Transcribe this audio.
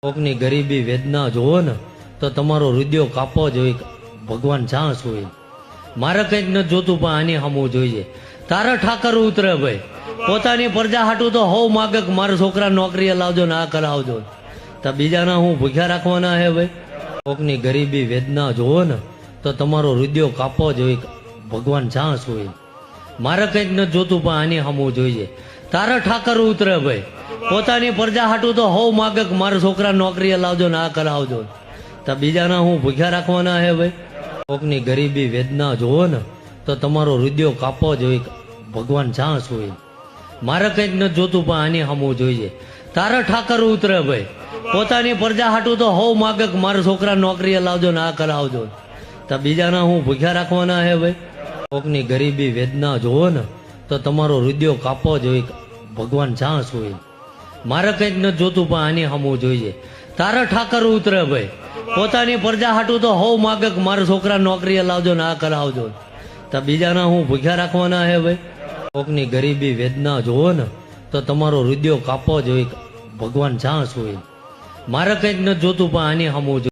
કોકની ગરીબી વેદના જોવો ને તો તમારો હૃદય કાપવો જોઈએ. ભગવાન જ્યાં હોય મારે કંઈક ન જોતું પણ આની સામું જોઈએ. તારા ઠાકર ઉતરે ભાઈ પોતાની પ્રજા હાટું તો હવ માગે કે મારા છોકરા નોકરીએ લાવજો ને આ કરાવજો. તો બીજાના હું ભૂખ્યા રાખવાના હે ભાઈ. કોકની ગરીબી વેદના જોવો ને તો તમારો હૃદય કાપવો જોઈએ. ભગવાન જ્યાં હોય મારે કંઈક ન જોતું પણ આની સામું જોઈએ. તારા ઠાકર ઉતરે ભાઈ પોતાની પ્રજા હાટું તો હવ માગે કે મારા છોકરા નોકરીએ લાવજો ને આ કરાવજો. તો બીજાના હું ભૂખ્યા રાખવાના હે ભાઈ. કોકની ગરીબી વેદના જોવો ને તો તમારો હૃદય કાપવો જોઈએ. ભગવાન જ્યાં હોય મારે કંઈક ન જોતું પણ આની સામું જોઈએ. તારા ઠાકર ઉતરે ભાઈ પોતાની પ્રજા હાટું તો હવ માગે કે મારા છોકરા નોકરીએ લાવજો ને આ કરાવજો. તો બીજાના હું ભૂખ્યા રાખવાના હે ભાઈ. કોકની ગરીબી વેદના જોવો ને તો તમારો હૃદય કાપવો જોઈએ. ભગવાન જ્યાં હોય મારે કંઈક ન જોતું પણ આની સામું જોઈએ. તારા ઠાકર ઉતરે ભાઈ પોતાની પ્રજા હાટું તો હવ માગે કે મારા છોકરા નોકરીએ લાવજો ને આ કરાવજો. તો બીજાના હું ભૂખ્યા રાખવાના હે ભાઈ. કોકની ગરીબી વેદના જોવો ને તો તમારો હૃદય કાપવો જોઈએ. ભગવાન જ્યાં હોય મારે કંઈક ન જોતું પણ આની સામું જોઈએ.